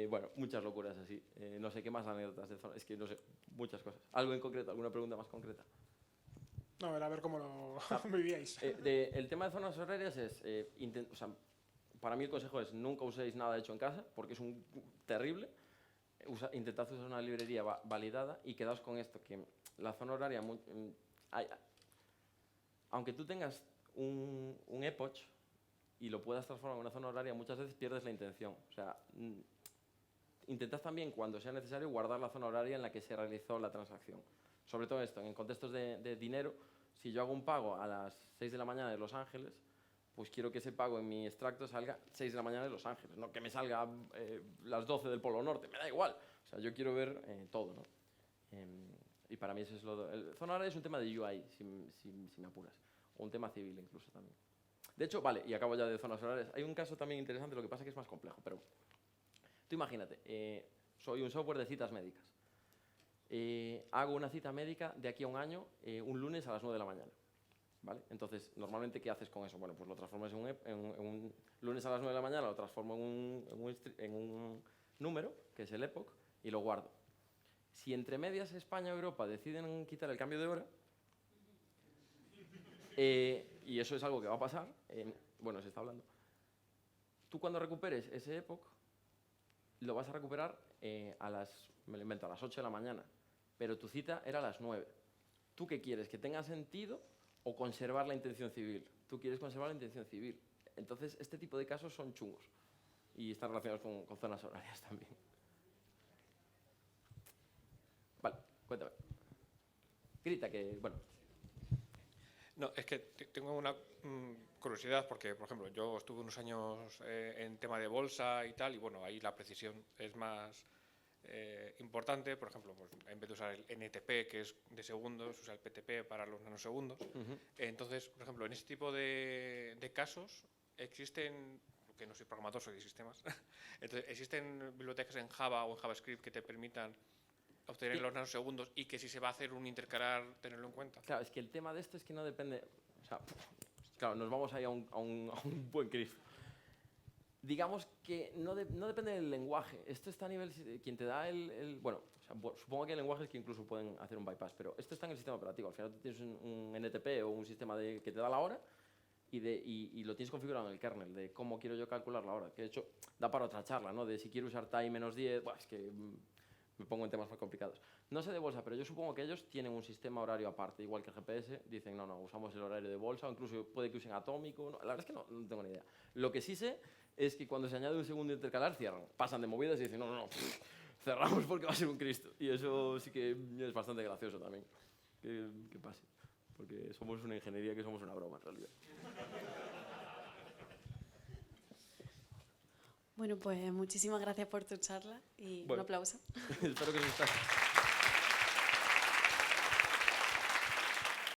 Bueno, muchas locuras así. No sé qué más anécdotas de zonas. Es que no sé, muchas cosas. ¿Algo en concreto? ¿Alguna pregunta más concreta? No, era a ver cómo lo vivíais. El tema de zonas horarias es... o sea, para mí el consejo es nunca uséis nada hecho en casa, porque es un terrible. Intentad usar una librería validada y quedaos con esto, que la zona horaria... aunque tú tengas un epoch y lo puedas transformar en una zona horaria, muchas veces pierdes la intención. O sea, intentad también, cuando sea necesario, guardar la zona horaria en la que se realizó la transacción. Sobre todo esto, en contextos de dinero, si yo hago un pago a las 6 de la mañana de Los Ángeles, pues quiero que ese pago en mi extracto salga 6 de la mañana de Los Ángeles, no que me salga las 12 del Polo Norte, me da igual. O sea, yo quiero ver todo, ¿no? Y para mí eso es zona horaria es un tema de UI, si me apuras. O un tema civil incluso también. De hecho, vale, y acabo ya de zonas horarias. Hay un caso también interesante, lo que pasa es que es más complejo, pero... Tú imagínate, soy un software de citas médicas. Hago una cita médica de aquí a un año, un lunes a las 9 de la mañana. ¿vale? Entonces, normalmente, ¿qué haces con eso? Bueno, pues lo transformas en un lunes a las 9 de la mañana, lo transformo en un número, que es el epoch, y lo guardo. Si entre medias España o Europa deciden quitar el cambio de hora, y eso es algo que va a pasar, bueno, se está hablando, tú cuando recuperes ese epoch, lo vas a recuperar me lo invento, a las 8 de la mañana, pero tu cita era a las 9. ¿Tú qué quieres? ¿Que tenga sentido o conservar la intención civil? Tú quieres conservar la intención civil. Entonces, este tipo de casos son chungos y están relacionados con zonas horarias también. Vale, cuéntame. Grita que, bueno. No, es que tengo una curiosidad porque, por ejemplo, yo estuve unos años en tema de bolsa y tal, y bueno, ahí la precisión es más importante. Por ejemplo, pues, en vez de usar el NTP, que es de segundos, usa el PTP para los nanosegundos. Entonces, por ejemplo, en este tipo de casos existen, que no soy programador, soy de sistemas, entonces existen bibliotecas en Java o en JavaScript que te permitan obtener los nanosegundos y que si se va a hacer un intercalar, tenerlo en cuenta. Claro, es que el tema de esto es que no depende... O sea, claro, nos vamos ahí a un buen Cristo. Digamos que no depende del lenguaje. Esto está a nivel... Quien te da bueno, o sea, supongo que hay lenguajes que incluso pueden hacer un bypass, pero esto está en el sistema operativo. Al final tú tienes un NTP o un sistema que te da la hora y lo tienes configurado en el kernel de cómo quiero yo calcular la hora. Que de hecho da para otra charla, ¿no? De si quiero usar time -10... Bueno, es que... me pongo en temas más complicados. No sé de bolsa, pero yo supongo que ellos tienen un sistema horario aparte, igual que el GPS, dicen, no, usamos el horario de bolsa, o incluso puede que usen atómico, no, la verdad es que no tengo ni idea. Lo que sí sé es que cuando se añade un segundo intercalar, cierran, pasan de movidas y dicen, no, cerramos porque va a ser un Cristo. Y eso sí que es bastante gracioso también, que pase, porque somos una ingeniería que somos una broma en realidad. Bueno, pues muchísimas gracias por tu charla y Bueno, un aplauso. Espero que os guste.